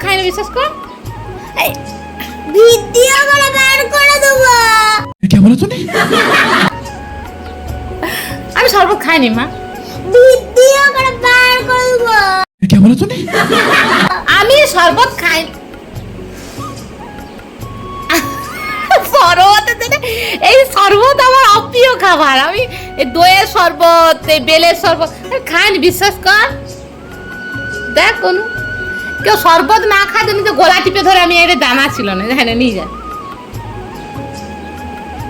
খাই না, বিশ্বাস কর। ভিডিও করে বের করে দেবো। কি বলো তুমি? আমি শরবত খাইনি মা। ভিডিও করে বের করে দেবো। কি বলো তুমি? আমি শরবত খাই। শরবত, এই শরবত আমার অপ্রিয় খাবার। আমি এই দইয়ের শরবত, এই বেলের শরবত খাইনি, বিশ্বাস কর। দেখ কোন কেউ শরবত না খায়, তুমি তো গলা টিপে ধরে, আমি এটা জানা ছিল না। হ্যাঁ, নিয়ে যা,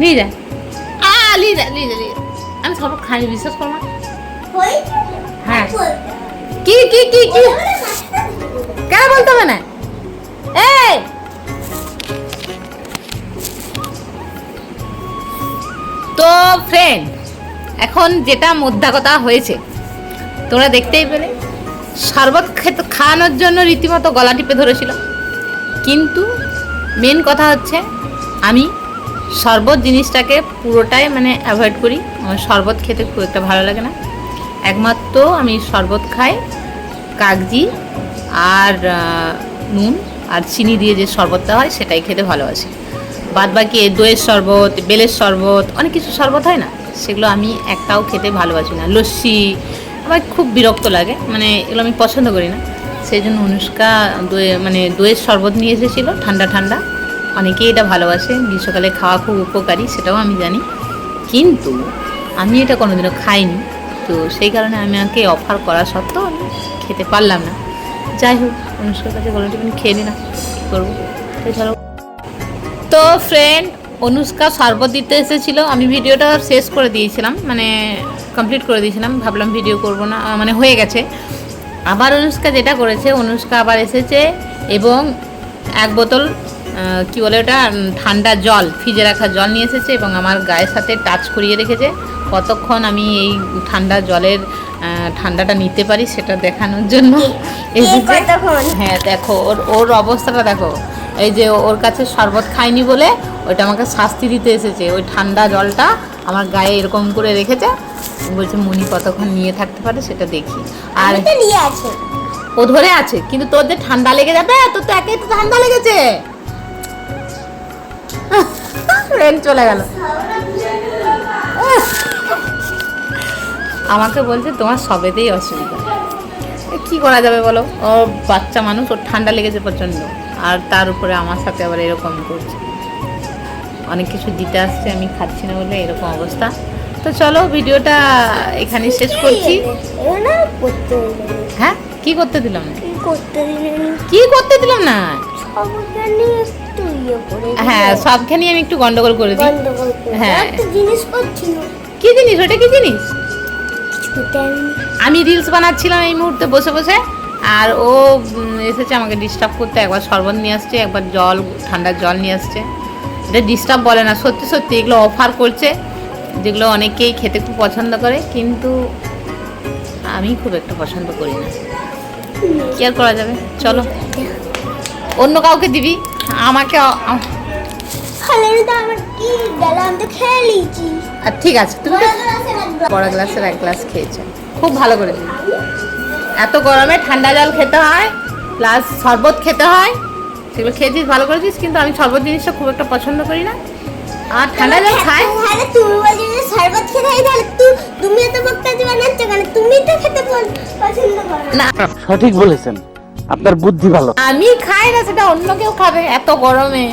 নিয়ে যা, নিয়ে যা, নিয়ে যা, নিয়ে যা। আমি শরবত খাইনি, বিশ্বাস কর মা। হ্যাঁ, কি কি কি কি কেন বলতে হবে না? এই তো ফ্রেন্ড, এখন যেটা মোদ্দা কথা হয়েছে তোমরা দেখতেই পেলে, শরবত খাওয়ানোর জন্য রীতিমতো গলা টিপে ধরেছিল। কিন্তু মেন কথা হচ্ছে, আমি শরবত জিনিসটাকে পুরোটাই মানে অ্যাভয়েড করি। আমার শরবত খেতে খুব একটা ভালো লাগে না। একমাত্র আমি শরবত খাই কাগজি আর নুন আর চিনি দিয়ে যে শরবতটা হয় সেটাই খেতে ভালোবাসি। বাদ বাকি দইয়ের শরবত, বেলের শরবত, অনেক কিছু শরবত হয় না, সেগুলো আমি একটাও খেতে ভালোবাসি না। লস্যি আমার খুব বিরক্ত লাগে, মানে এগুলো আমি পছন্দ করি না। সেই জন্য অনুষ্কা দইয়ের শরবত নিয়ে এসেছিলো ঠান্ডা ঠান্ডা। অনেকেই এটা ভালোবাসে, গ্রীষ্মকালে খাওয়া খুব উপকারী, সেটাও আমি জানি, কিন্তু আমি এটা কোনোদিনও খাইনি। তো সেই কারণে আমাকে অফার করা সত্ত্বেও আমি খেতে পারলাম না। যাই হোক, অনুষ্কার কাছে গলা টিফিন খেয়ে নিলাম, কী করবো। চলো। তো ফ্রেন্ড, অনুষ্কা শরবত দিতে এসেছিলো, আমি ভিডিওটা শেষ করে দিয়েছিলাম, মানে কমপ্লিট করে দিয়েছিলাম, ভাবলাম ভিডিও করব না, মানে হয়ে গেছে। আবার অনুষ্কা যেটা করেছে, অনুষ্কা আবার এসেছে এবং এক বোতল কি বলে ওটা, ঠান্ডা জল, ফ্রিজে রাখা জল নিয়ে এসেছে এবং আমার গায়ের সাথে টাচ করিয়ে রেখেছে কতক্ষণ আমি এই ঠান্ডা জলের ঠান্ডাটা নিতে পারি সেটা দেখানোর জন্য এসেছে। হ্যাঁ দেখো, ওর অবস্থাটা দেখো। এই যে ওর কাছে শরবত খাইনি বলে ওইটা আমাকে শাস্তি দিতে এসেছে। ওই ঠান্ডা জলটা আমার গায়ে এরকম করে রেখেছে, বলছে মনি কতক্ষণ নিয়ে থাকতে পারে সেটা দেখি। আর ও ধরে আছে, কিন্তু তোর যে ঠান্ডা লেগে যাবে, তোর তো একেই তো ঠান্ডা লেগেছে। চলে গেল। আমাকে বলছে তোমার সবেতেই অসুবিধা, কি করা যাবে বলো। ও বাচ্চা মানুষ, ওর ঠান্ডা লেগেছে প্রচণ্ড, আর তার উপরে আমার সাথে আবার এরকম করছে। অনেক কিছু দিতে আসছে, আমি খাচ্ছি না বলে এরকম অবস্থা। তো চলো, ভিডিওটা এখানে শেষ করছি। হ্যাঁ, কি করতে দিলাম না? কি করতে দিলাম না? হ্যাঁ, সবখানে আমি একটু গন্ডগোল করে দিই। হ্যাঁ, কি জিনিস ওটা? কি জিনিস? আমি রিলস বানাচ্ছিলাম এই মুহূর্তে বসে বসে, আর ও এসেছে আমাকে ডিস্টার্ব করতে। একবার শরবত নিয়ে আসছে, একবার জল, ঠান্ডা জল নিয়ে আসছে। এটা ডিস্টার্ব বলে না, সত্যি সত্যি এগুলো অফার করছে, যেগুলো অনেকেই খেতে খুব পছন্দ করে, কিন্তু আমি খুব একটা পছন্দ করি না। কি আর করা যাবে, চলো অন্য কাউকে দিবি, আমাকে ঠিক আছে। তুমি বড় গ্লাসের এক গ্লাস খেয়েছো, খুব ভালো করে দিবি। এত গরমে ঠান্ডা জল খেতে হয়, প্লাস শরবত খেতে হয়, সেগুলো খেয়েছিস, ভালো করেছিস। কিন্তু আমি শরবত জিনিসটা খুব একটা পছন্দ করি না, আর ঠান্ডা জল খাই। না, সঠিক বলেছেন, আপনার বুদ্ধি ভালো। আমি খাই না, সেটা অন্য কেউ খাবে এত গরমে।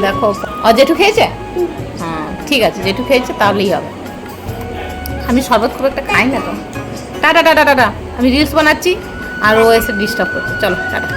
দেখো, জেঠু খেয়েছে? হ্যাঁ ঠিক আছে, জেঠু খেয়েছে তাহলেই হবে। আমি শরবত খুব একটা খাই না তো। টাটা টাটা টাটা, আমি রিলস বানাচ্ছি আর ও এসে ডিস্টার্ব করছে। চলো টাটা।